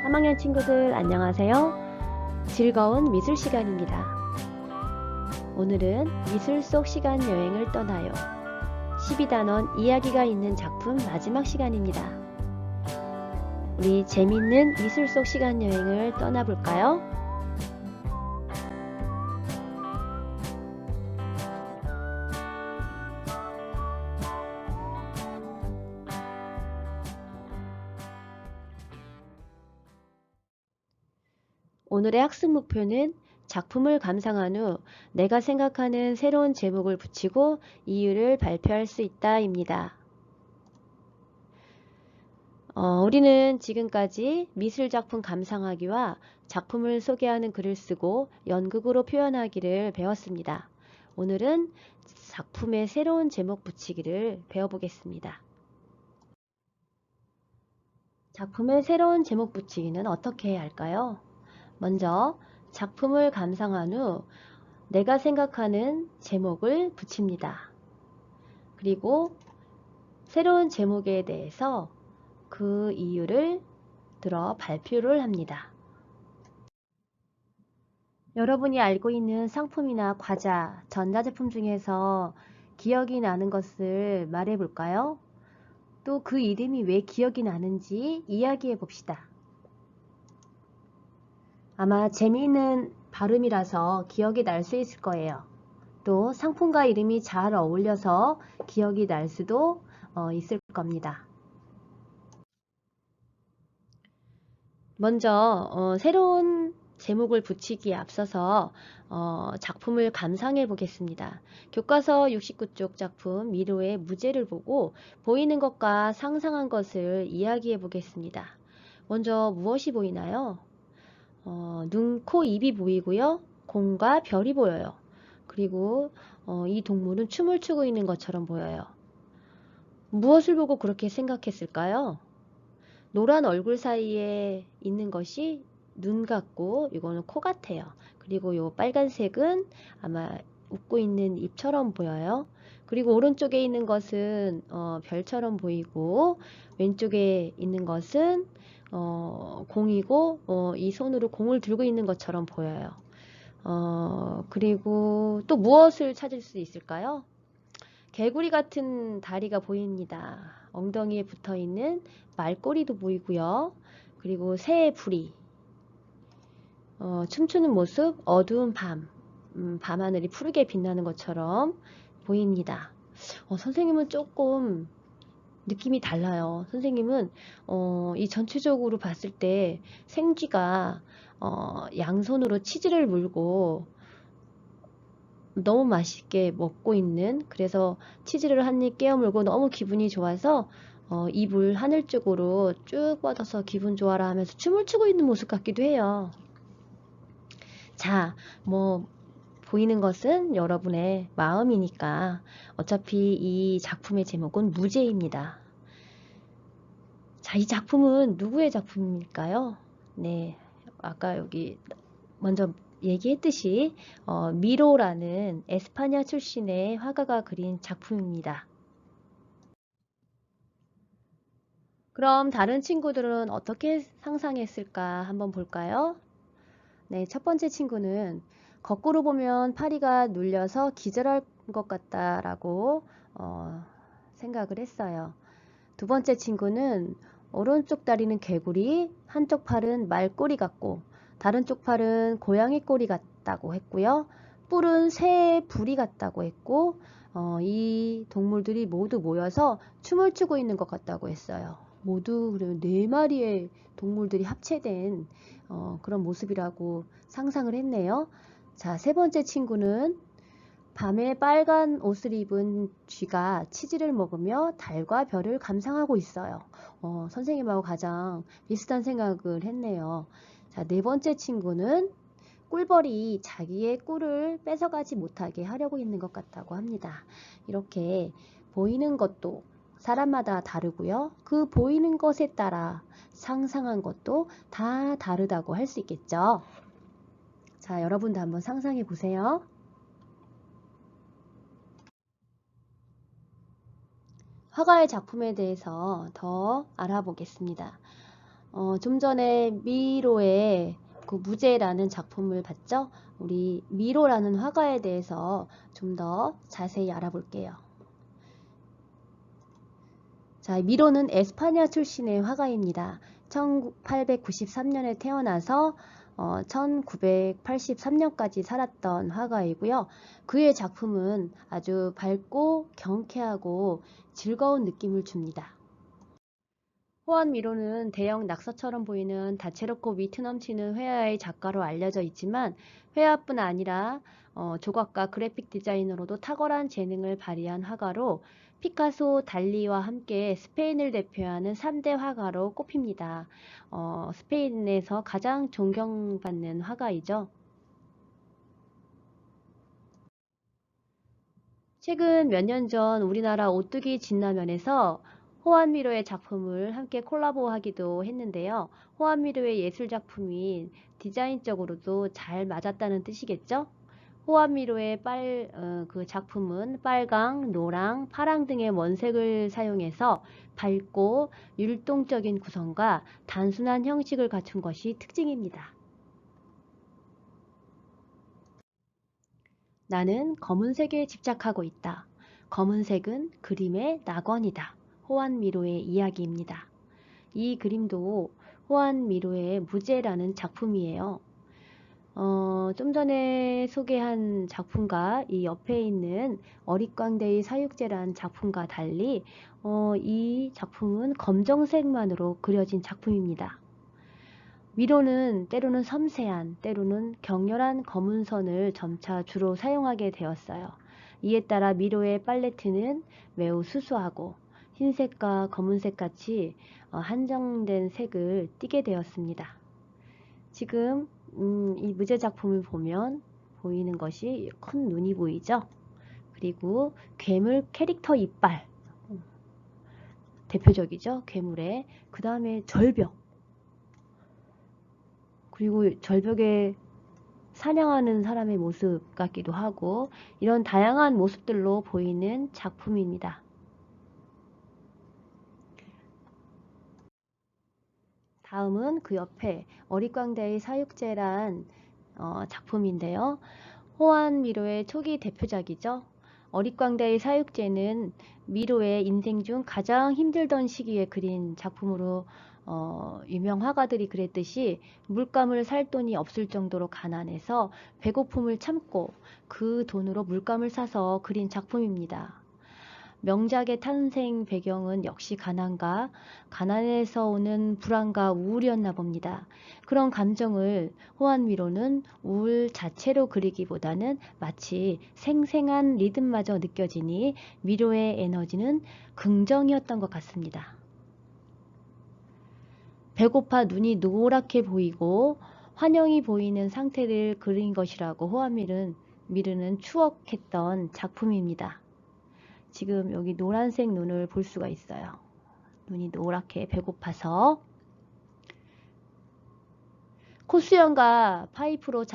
3학년 친구들 안녕하세요. 즐거운 미술 시간입니다. 오늘은 미술 속 시간 여행을 떠나요. 12단원 이야기가 있는 작품 마지막 시간입니다. 우리 재밌는 미술 속 시간 여행을 떠나볼까요? 오늘의 학습 목표는 작품을 감상한 후 내가 생각하는 새로운 제목을 붙이고 이유를 발표할 수 있다 입니다. 우리는 지금까지 미술작품 감상하기와 작품을 소개하는 글을 쓰고 연극으로 표현하기를 배웠습니다. 오늘은 작품의 새로운 제목 붙이기를 배워보겠습니다. 작품의 새로운 제목 붙이기는 어떻게 해야 할까요? 먼저 작품을 감상한 후 내가 생각하는 제목을 붙입니다. 그리고 새로운 제목에 대해서 그 이유를 들어 발표를 합니다. 여러분이 알고 있는 상품이나 과자, 전자제품 중에서 기억이 나는 것을 말해 볼까요? 또 그 이름이 왜 기억이 나는지 이야기해 봅시다. 아마 재미있는 발음이라서 기억이 날 수 있을 거예요. 또 상품과 이름이 잘 어울려서 기억이 날 수도 있을 겁니다. 먼저 새로운 제목을 붙이기에 앞서서 작품을 감상해 보겠습니다. 교과서 69쪽 작품 미로의 무제를 보고 보이는 것과 상상한 것을 이야기해 보겠습니다. 먼저 무엇이 보이나요? 눈, 코, 입이 보이고요. 공과 별이 보여요. 그리고 이 동물은 춤을 추고 있는 것처럼 보여요. 무엇을 보고 그렇게 생각했을까요? 노란 얼굴 사이에 있는 것이 눈 같고 이거는 코 같아요. 그리고 요 빨간색은 아마 웃고 있는 입처럼 보여요. 그리고 오른쪽에 있는 것은 별처럼 보이고 왼쪽에 있는 것은 공이고 이 손으로 공을 들고 있는 것처럼 보여요. 그리고 또 무엇을 찾을 수 있을까요? 개구리 같은 다리가 보입니다. 엉덩이에 붙어 있는 말꼬리도 보이고요. 그리고 새의 부리, 춤추는 모습, 어두운 밤, 밤하늘이 푸르게 빛나는 것처럼 보입니다. 선생님은 조금 느낌이 달라요. 선생님은 이 전체적으로 봤을 때 생쥐가 양손으로 치즈를 물고 너무 맛있게 먹고 있는, 그래서 치즈를 한 입 깨어물고 너무 기분이 좋아서 입을 하늘 쪽으로 쭉 뻗어서 기분 좋아라 하면서 춤을 추고 있는 모습 같기도 해요. 자, 보이는 것은 여러분의 마음이니까 어차피 이 작품의 제목은 무제입니다. 자, 이 작품은 누구의 작품일까요? 네, 아까 여기 먼저 얘기했듯이 미로라는 에스파냐 출신의 화가가 그린 작품입니다. 그럼 다른 친구들은 어떻게 상상했을까 한번 볼까요? 네, 첫 번째 친구는 거꾸로 보면 파리가 눌려서 기절할 것 같다라고 생각을 했어요. 두 번째 친구는 오른쪽 다리는 개구리, 한쪽 팔은 말꼬리 같고 다른 쪽 팔은 고양이 꼬리 같다고 했고요. 뿔은 새의 부리 같다고 했고 이 동물들이 모두 모여서 춤을 추고 있는 것 같다고 했어요. 모두 그러면 4마리의 동물들이 합체된 그런 모습이라고 상상을 했네요. 자, 세 번째 친구는 밤에 빨간 옷을 입은 쥐가 치즈를 먹으며 달과 별을 감상하고 있어요. 선생님하고 가장 비슷한 생각을 했네요. 자, 네 번째 친구는 꿀벌이 자기의 꿀을 뺏어가지 못하게 하려고 있는 것 같다고 합니다. 이렇게 보이는 것도 사람마다 다르고요. 그 보이는 것에 따라 상상한 것도 다 다르다고 할 수 있겠죠. 자, 여러분도 한번 상상해 보세요. 화가의 작품에 대해서 더 알아보겠습니다. 좀 전에 미로의 그 무제라는 작품을 봤죠? 우리 미로라는 화가에 대해서 좀 더 자세히 알아볼게요. 자, 미로는 에스파냐 출신의 화가입니다. 1893년에 태어나서 1983년까지 살았던 화가이고요. 그의 작품은 아주 밝고 경쾌하고 즐거운 느낌을 줍니다. 호안 미로는 대형 낙서처럼 보이는 다채롭고 위트 넘치는 회화의 작가로 알려져 있지만 회화뿐 아니라 조각과 그래픽 디자이너로도 탁월한 재능을 발휘한 화가로 피카소, 달리와 함께 스페인을 대표하는 3대 화가로 꼽힙니다. 스페인에서 가장 존경받는 화가이죠. 최근 몇 년 전 우리나라 오뚜기 진라면에서 호안미로의 작품을 함께 콜라보하기도 했는데요. 호안미로의 예술 작품이 디자인적으로도 잘 맞았다는 뜻이겠죠? 호안미로의 그 작품은 빨강, 노랑, 파랑 등의 원색을 사용해서 밝고 율동적인 구성과 단순한 형식을 갖춘 것이 특징입니다. 나는 검은색에 집착하고 있다. 검은색은 그림의 낙원이다. 호안 미로의 이야기입니다. 이 그림도 호안 미로의 무제라는 작품이에요. 좀 전에 소개한 작품과 이 옆에 있는 어릿광대의 사육제라는 작품과 달리 이 작품은 검정색만으로 그려진 작품입니다. 미로는 때로는 섬세한, 때로는 격렬한 검은 선을 점차 주로 사용하게 되었어요. 이에 따라 미로의 팔레트는 매우 수수하고 흰색과 검은색 같이 한정된 색을 띠게 되었습니다. 지금 이 무제 작품을 보면 보이는 것이 큰 눈이 보이죠? 그리고 괴물 캐릭터 이빨, 대표적이죠? 괴물의. 그 다음에 절벽, 그리고 절벽에 사냥하는 사람의 모습 같기도 하고 이런 다양한 모습들로 보이는 작품입니다. 다음은 그 옆에 어릿광대의 사육제란 작품인데요. 호안 미로의 초기 대표작이죠. 어릿광대의 사육제는 미로의 인생 중 가장 힘들던 시기에 그린 작품으로 유명 화가들이 그랬듯이 물감을 살 돈이 없을 정도로 가난해서 배고픔을 참고 그 돈으로 물감을 사서 그린 작품입니다. 명작의 탄생 배경은 역시 가난에서 오는 불안과 우울이었나 봅니다. 그런 감정을 호안 미로는 우울 자체로 그리기보다는 마치 생생한 리듬마저 느껴지니 미로의 에너지는 긍정이었던 것 같습니다. 배고파 눈이 노랗게 보이고 환영이 보이는 상태를 그린 것이라고 호안 미르는 추억했던 작품입니다. 지금 여기 노란색 눈을 볼 수가 있어요. 눈이 노랗게 배고파서. 콧수염과 파이프로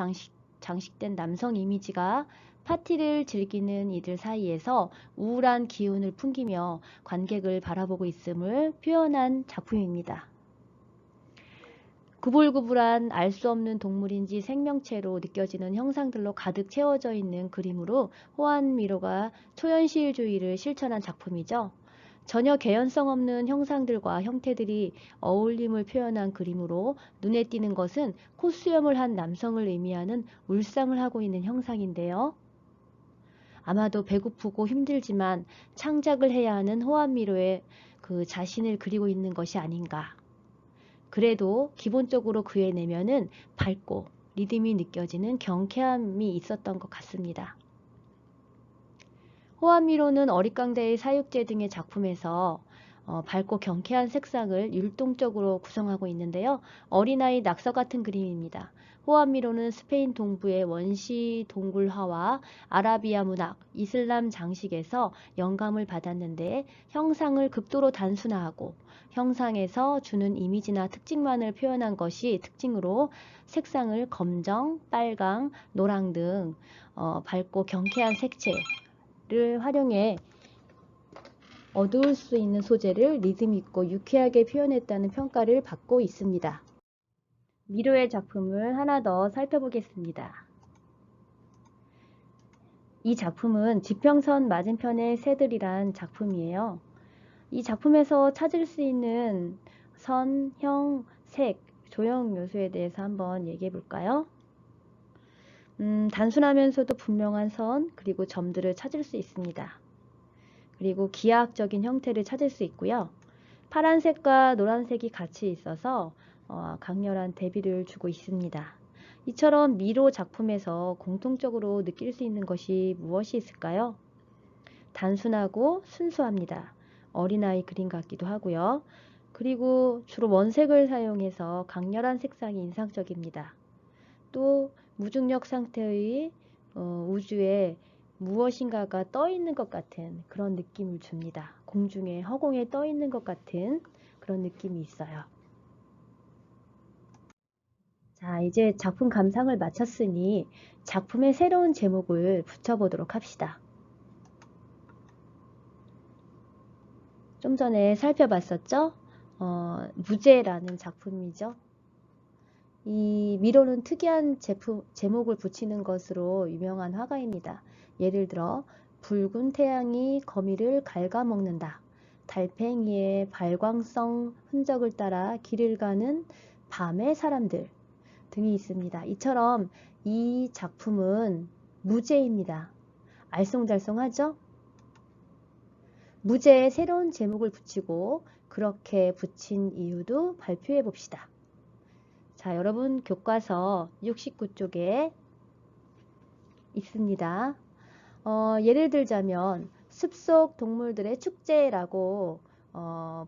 장식된 남성 이미지가 파티를 즐기는 이들 사이에서 우울한 기운을 풍기며 관객을 바라보고 있음을 표현한 작품입니다. 구불구불한 알 수 없는 동물인지 생명체로 느껴지는 형상들로 가득 채워져 있는 그림으로 호안 미로가 초현실주의를 실천한 작품이죠. 전혀 개연성 없는 형상들과 형태들이 어울림을 표현한 그림으로 눈에 띄는 것은 콧수염을 한 남성을 의미하는 울상을 하고 있는 형상인데요. 아마도 배고프고 힘들지만 창작을 해야 하는 호안 미로의 그 자신을 그리고 있는 것이 아닌가. 그래도 기본적으로 그의 내면은 밝고 리듬이 느껴지는 경쾌함이 있었던 것 같습니다. 호안 미로는 어릿광대의 사육제 등의 작품에서 밝고 경쾌한 색상을 율동적으로 구성하고 있는데요. 어린아이 낙서 같은 그림입니다. 호안 미로는 스페인 동부의 원시 동굴화와 아라비아 문학, 이슬람 장식에서 영감을 받았는데 형상을 극도로 단순화하고 형상에서 주는 이미지나 특징만을 표현한 것이 특징으로 색상을 검정, 빨강, 노랑 등 밝고 경쾌한 색채를 활용해 어두울 수 있는 소재를 리듬 있고 유쾌하게 표현했다는 평가를 받고 있습니다. 미로의 작품을 하나 더 살펴보겠습니다. 이 작품은 지평선 맞은편의 새들이란 작품이에요. 이 작품에서 찾을 수 있는 선, 형, 색, 조형 요소에 대해서 한번 얘기해 볼까요? 단순하면서도 분명한 선, 그리고 점들을 찾을 수 있습니다. 그리고 기하학적인 형태를 찾을 수 있고요. 파란색과 노란색이 같이 있어서 강렬한 대비를 주고 있습니다. 이처럼 미로 작품에서 공통적으로 느낄 수 있는 것이 무엇이 있을까요? 단순하고 순수합니다. 어린아이 그림 같기도 하고요. 그리고 주로 원색을 사용해서 강렬한 색상이 인상적입니다. 또 무중력 상태의 우주에 무엇인가가 떠 있는 것 같은 그런 느낌을 줍니다. 공중에 허공에 떠 있는 것 같은 그런 느낌이 있어요. 자, 이제 작품 감상을 마쳤으니 작품의 새로운 제목을 붙여보도록 합시다. 좀 전에 살펴봤었죠? 무제라는 작품이죠. 이 미로는 특이한 제목을 붙이는 것으로 유명한 화가입니다. 예를 들어 붉은 태양이 거미를 갉아먹는다. 달팽이의 발광성 흔적을 따라 길을 가는 밤의 사람들 등이 있습니다. 이처럼 이 작품은 무제입니다. 알쏭달쏭하죠? 무제에 새로운 제목을 붙이고 그렇게 붙인 이유도 발표해 봅시다. 자, 여러분 교과서 69쪽에 있습니다. 예를 들자면 숲속 동물들의 축제라고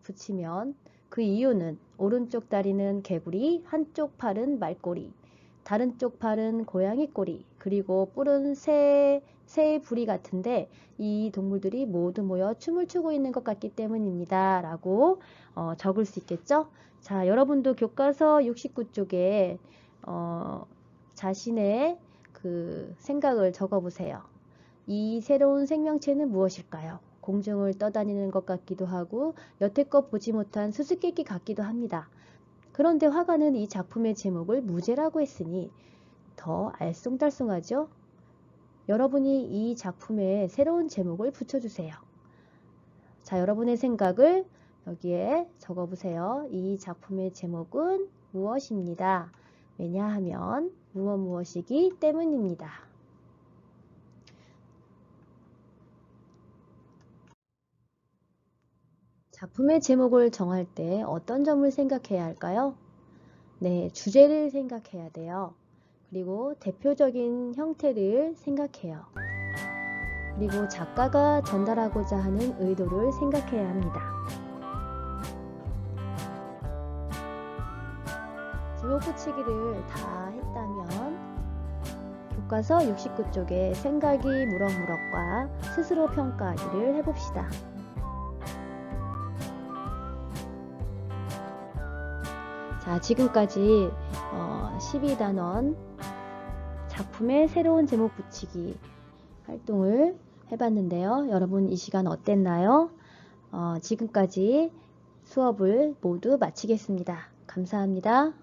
붙이면 그 이유는 오른쪽 다리는 개구리, 한쪽 팔은 말꼬리, 다른 쪽 팔은 고양이 꼬리, 그리고 뿔은 새의 부리 같은데 이 동물들이 모두 모여 춤을 추고 있는 것 같기 때문입니다. 라고 적을 수 있겠죠? 자, 여러분도 교과서 69쪽에 자신의 그 생각을 적어보세요. 이 새로운 생명체는 무엇일까요? 공중을 떠다니는 것 같기도 하고 여태껏 보지 못한 수수께끼 같기도 합니다. 그런데 화가는 이 작품의 제목을 무제라고 했으니 더 알쏭달쏭하죠? 여러분이 이 작품에 새로운 제목을 붙여주세요. 자, 여러분의 생각을 여기에 적어보세요. 이 작품의 제목은 무엇입니다. 왜냐하면 무엇이기 때문입니다. 작품의 제목을 정할 때 어떤 점을 생각해야 할까요? 네, 주제를 생각해야 돼요. 그리고 대표적인 형태를 생각해요. 그리고 작가가 전달하고자 하는 의도를 생각해야 합니다. 제목 붙이기를 다 했다면 교과서 69쪽에 생각이 무럭무럭과 스스로 평가하기를 해봅시다. 자, 지금까지 12단원 작품의 새로운 제목 붙이기 활동을 해봤는데요. 여러분 이 시간 어땠나요? 지금까지 수업을 모두 마치겠습니다. 감사합니다.